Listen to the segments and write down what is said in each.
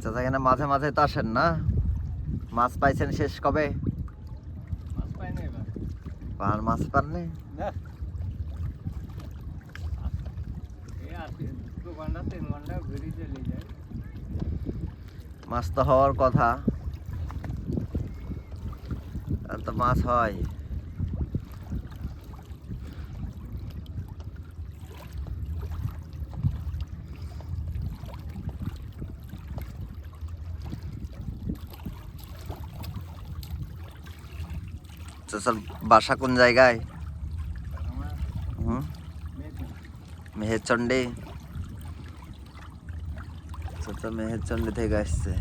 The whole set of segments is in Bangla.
চাচা এখানে মাঝে মাঝে তো আসেন না? মাছ পাইছেন শেষ কবে? মাছ পাই না এবার। মাছ পাননি? না এই আছে 2 ঘন্টা 3 ঘন্টা ঘুরে চলে যায়। মাছ তো হওয়ার কথা, আর তো মাছ হয়। চাচার বাসা কোন জায়গায়? হুম, মেহেরচন্ডী। চাচা মেহেরচন্ডী থেকে আসছে।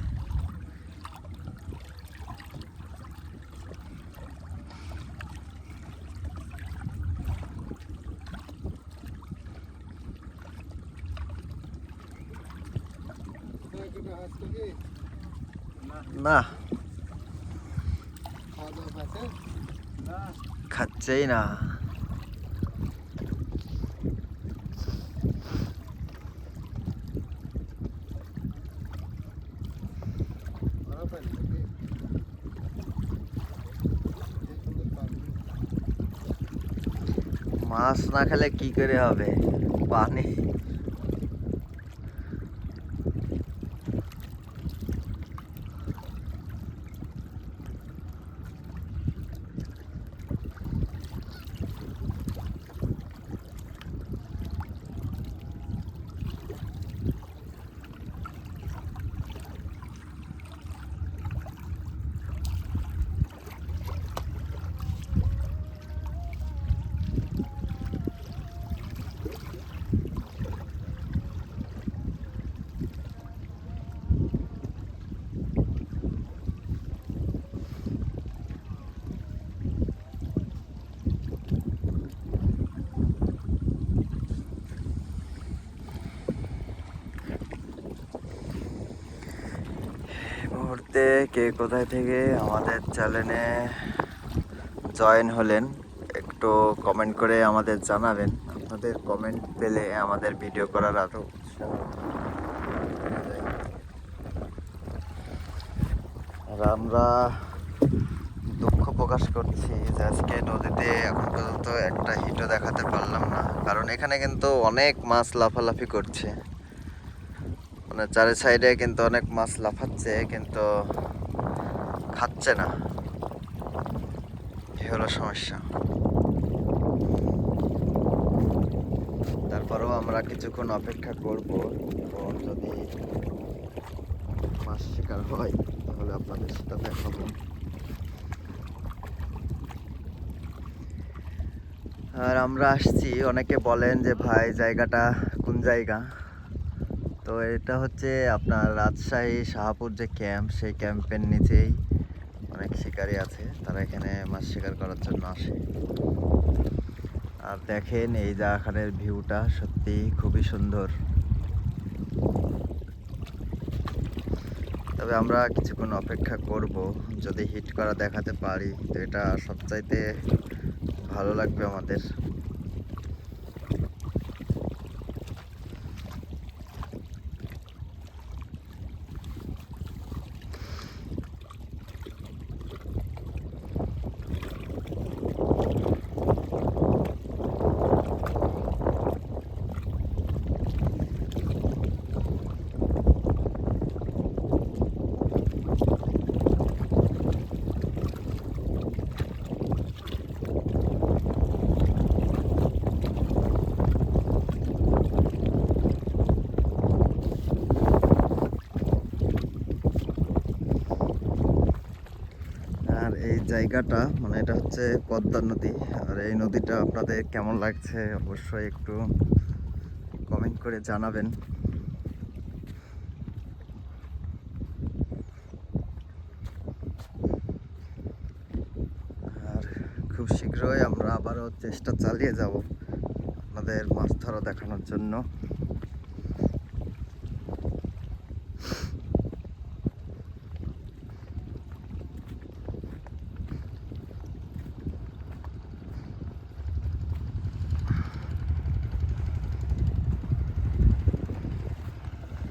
না, খাচ্ছেই না। মাছ না খেলে কি করে হবে? পানি। মুহূর্তে কে কোথায় থেকে আমাদের চ্যানেলে জয়েন হলেন একটু কমেন্ট করে আমাদের জানাবেন। আপনাদের কমেন্ট পেলে আমাদের ভিডিও করার আরো উৎসাহ বেড়ে যায়। আর আমরা দুঃখ প্রকাশ করছি যে আজকে নদীতে এখন পর্যন্ত একটা হিটও দেখাতে পারলাম না, কারণ এখানে কিন্তু অনেক মাছ লাফালাফি করছে, মানে চারি সাইডে কিন্তু অনেক মাছ লাফাচ্ছে, কিন্তু খাচ্ছে না। এই হলো সমস্যা। তারপরেও আমরা কিছুক্ষণ অপেক্ষা করব, এবং যদি মাছ শিকার হয় তাহলে আপনাদের সেটা দেখাবো। আর আমরা আসছি, অনেকে বলেন যে ভাই জায়গাটা কোন জায়গা? তো এটা হচ্ছে আপনার রাজশাহী শাহপুর যে ক্যাম্প, সেই ক্যাম্পের নিচেই অনেক শিকারী আছে, তারা এখানে মাছ শিকার করার জন্য আসে। আর দেখেন এই জায়গাখানের ভিউটা সত্যি খুবই সুন্দর। তবে আমরা কিছুক্ষণ অপেক্ষা করব, যদি হিট করা দেখাতে পারি তো এটা সবচাইতে ভালো লাগবে আমাদের। আর এই জায়গাটা মানে এটা হচ্ছে পদ্মা নদী, আর এই নদীটা আপনাদের কেমন লাগছে অবশ্যই একটু কমেন্ট করে জানাবেন। আর খুব শীঘ্রই আমরা আবারও চেষ্টা চালিয়ে যাব আপনাদের মাছ ধরা দেখানোর জন্য।